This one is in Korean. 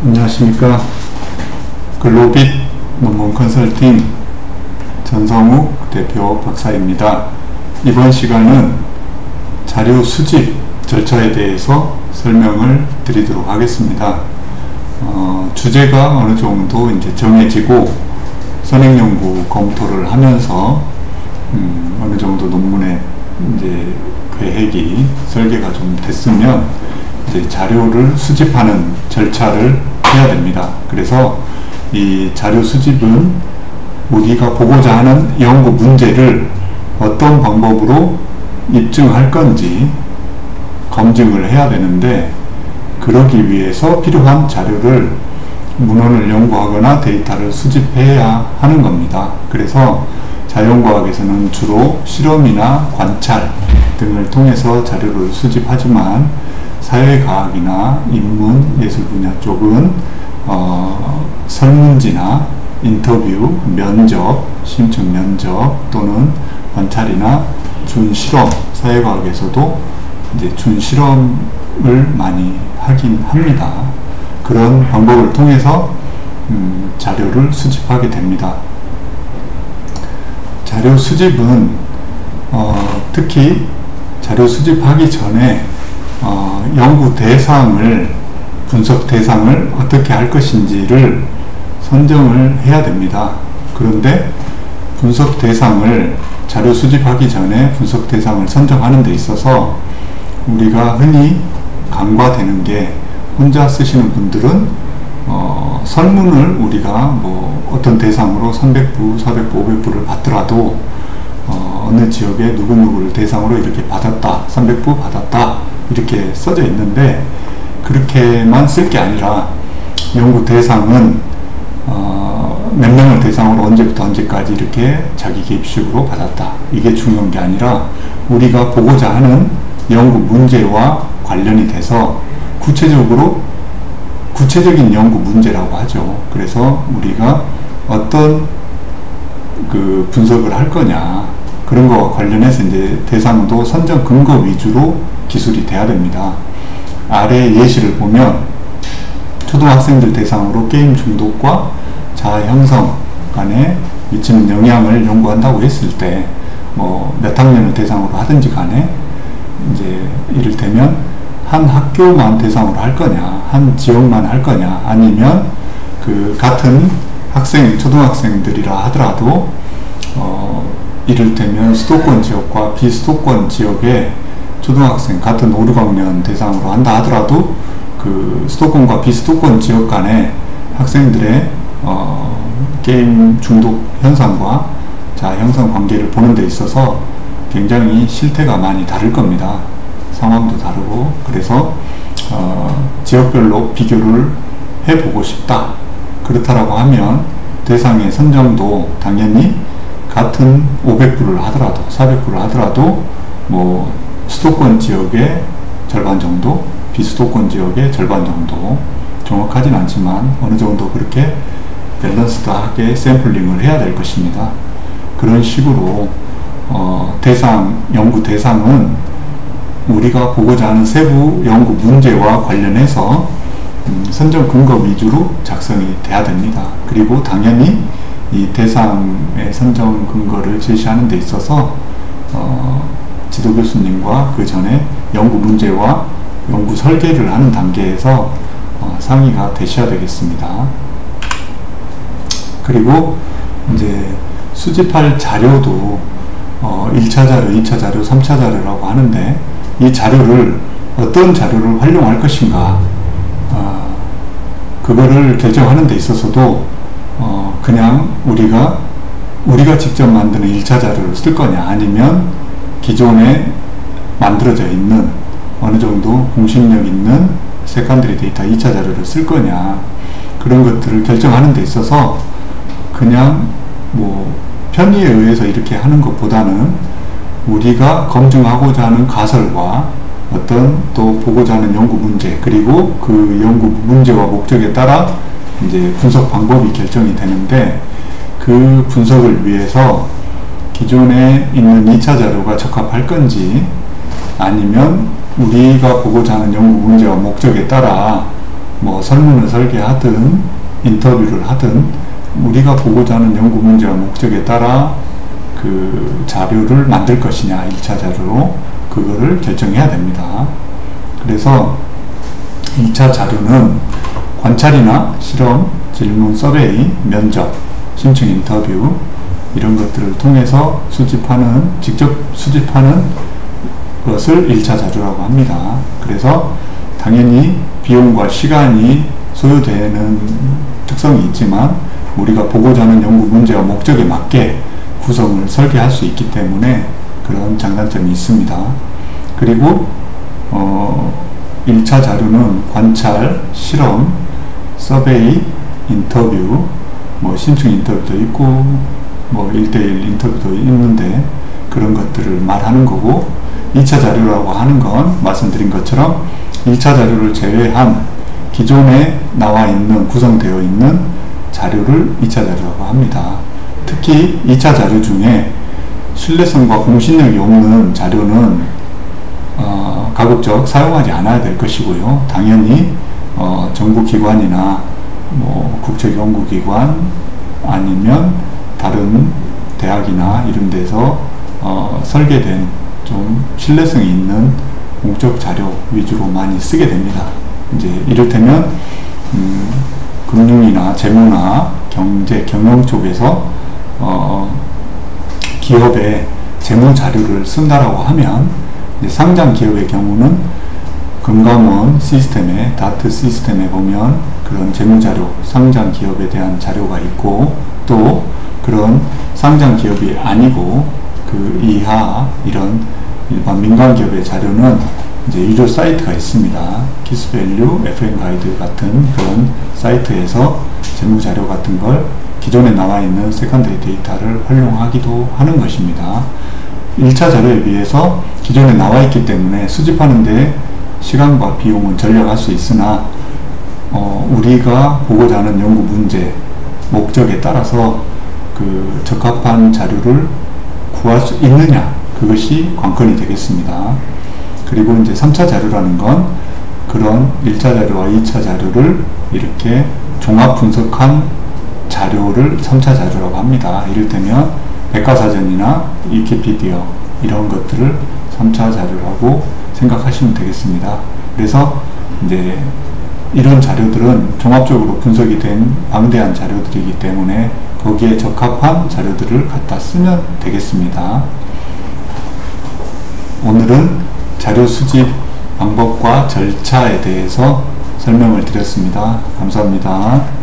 안녕하십니까. 글로빗 논문 컨설팅 전성욱 대표 박사입니다. 이번 시간은 자료 수집 절차에 대해서 설명을 드리도록 하겠습니다. 주제가 어느 정도 이제 정해지고 선행연구 검토를 하면서 어느 정도 논문의 이제 계획이 설계가 좀 됐으면 이제 자료를 수집하는 절차를 해야 됩니다. 그래서 이 자료 수집은 우리가 보고자 하는 연구 문제를 어떤 방법으로 입증할 건지 검증을 해야 되는데, 그러기 위해서 필요한 자료를 문헌을 연구하거나 데이터를 수집해야 하는 겁니다. 그래서 자연과학에서는 주로 실험이나 관찰 등을 통해서 자료를 수집하지만, 사회과학이나 인문, 예술 분야 쪽은 설문지나 인터뷰, 면접, 심층 면접 또는 관찰이나 준실험, 사회과학에서도 이제 준실험을 많이 하긴 합니다. 그런 방법을 통해서 자료를 수집하게 됩니다. 자료 수집은 특히 자료 수집하기 전에 연구 대상을, 분석 대상을 어떻게 할 것인지를 선정을 해야 됩니다. 그런데 분석 대상을, 자료 수집하기 전에 분석 대상을 선정하는 데 있어서 우리가 흔히 간과되는 게, 혼자 쓰시는 분들은 설문을 우리가 뭐 어떤 대상으로 300부, 400부, 500부를 받더라도 어느 지역에 누구누구를 대상으로 이렇게 받았다, 300부 받았다 이렇게 써져 있는데, 그렇게만 쓸 게 아니라 연구 대상은 몇 명을 대상으로 언제부터 언제까지 이렇게 자기 개입식으로 받았다, 이게 중요한 게 아니라 우리가 보고자 하는 연구 문제와 관련이 돼서 구체적인 연구 문제라고 하죠. 그래서 우리가 어떤 그 분석을 할 거냐, 그런 거와 관련해서 이제 대상도 선정 근거 위주로 기술이 돼야 됩니다. 아래 예시를 보면 초등학생들 대상으로 게임 중독과 자아 형성 간에 미치는 영향을 연구한다고 했을 때, 뭐 몇 학년을 대상으로 하든지 간에 이제 이를테면 한 학교만 대상으로 할 거냐, 한 지역만 할 거냐, 아니면 그 같은 학생, 초등학생들이라 하더라도 이를테면 수도권 지역과 비수도권 지역에 초등학생 같은 5, 6학년 대상으로 한다 하더라도 그 수도권과 비수도권 지역 간의 학생들의 게임 중독 현상과 자아 형성 관계를 보는 데 있어서 굉장히 실태가 많이 다를 겁니다. 상황도 다르고. 그래서 지역별로 비교를 해보고 싶다, 그렇다라고 하면 대상의 선정도 당연히 같은 500부를 하더라도, 400부를 하더라도 뭐 수도권 지역의 절반 정도, 비수도권 지역의 절반 정도, 정확하진 않지만 어느 정도 그렇게 밸런스드하게 샘플링을 해야 될 것입니다. 그런 식으로 연구 대상은 우리가 보고자 하는 세부 연구 문제와 관련해서 선정 근거 위주로 작성이 돼야 됩니다. 그리고 당연히 이 대상의 선정 근거를 제시하는 데 있어서 지도 교수님과 그 전에 연구 문제와 연구 설계를 하는 단계에서 상의가 되셔야 되겠습니다. 그리고 이제 수집할 자료도 1차 자료, 2차 자료, 3차 자료라고 하는데, 이 자료를 어떤 자료를 활용할 것인가, 그거를 결정하는 데 있어서도 그냥 우리가 직접 만드는 1차 자료를 쓸 거냐, 아니면 기존에 만들어져 있는 어느 정도 공식력 있는 세컨더리 데이터 2차 자료를 쓸 거냐, 그런 것들을 결정하는 데 있어서 그냥 뭐 편의에 의해서 이렇게 하는 것보다는 우리가 검증하고자 하는 가설과 어떤 또 보고자 하는 연구 문제, 그리고 그 연구 문제와 목적에 따라 이제 분석 방법이 결정이 되는데, 그 분석을 위해서 기존에 있는 2차 자료가 적합할 건지, 아니면 우리가 보고자 하는 연구 문제와 목적에 따라 뭐 설문을 설계하든 인터뷰를 하든 우리가 보고자 하는 연구 문제와 목적에 따라 그 자료를 만들 것이냐, 1차 자료로 그거를 결정해야 됩니다. 그래서 2차 자료는 관찰이나 실험, 질문, 서베이, 면접, 심층 인터뷰 이런 것들을 통해서 직접 수집하는 것을 1차 자료라고 합니다. 그래서 당연히 비용과 시간이 소요되는 특성이 있지만 우리가 보고자 하는 연구 문제와 목적에 맞게 구성을 설계할 수 있기 때문에 그런 장단점이 있습니다. 그리고 1차 자료는 관찰, 실험, 서베이, 인터뷰, 뭐 심층 인터뷰도 있고 뭐 1대1 인터뷰도 있는데 그런 것들을 말하는 거고, 2차 자료라고 하는 건 말씀드린 것처럼 1차 자료를 제외한 기존에 나와 있는 구성되어 있는 자료를 2차 자료라고 합니다. 특히 2차 자료 중에 신뢰성과 공신력이 없는 자료는 가급적 사용하지 않아야 될 것이고요. 당연히 정부기관이나 뭐 국책연구기관 아니면 다른 대학이나 이런 데서 설계된 좀 신뢰성이 있는 공적 자료 위주로 많이 쓰게 됩니다. 이제 이를테면 금융이나 재무나 경제, 경영 쪽에서 기업의 재무 자료를 쓴다라고 하면 이제 상장 기업의 경우는 금감원 시스템에, 다트 시스템에 보면 그런 재무 자료, 상장 기업에 대한 자료가 있고, 또 그런 상장 기업이 아니고 그 이하 이런 일반 민간 기업의 자료는 이제 유료 사이트가 있습니다. 키스밸류, FN가이드 같은 그런 사이트에서 재무 자료 같은 걸 기존에 나와 있는 세컨더리 데이터를 활용하기도 하는 것입니다. 1차 자료에 비해서 기존에 나와 있기 때문에 수집하는데 시간과 비용은 절약할 수 있으나 우리가 보고자 하는 연구 문제, 목적에 따라서 그 적합한 자료를 구할 수 있느냐, 그것이 관건이 되겠습니다. 그리고 이제 3차 자료라는 건 그런 1차 자료와 2차 자료를 이렇게 종합 분석한 자료를 3차 자료라고 합니다. 이를테면 백과사전이나 위키피디아 이런 것들을 3차 자료라고 생각하시면 되겠습니다. 그래서 이제 이런 자료들은 종합적으로 분석이 된 방대한 자료들이기 때문에 거기에 적합한 자료들을 갖다 쓰면 되겠습니다. 오늘은 자료 수집 방법과 절차에 대해서 설명을 드렸습니다. 감사합니다.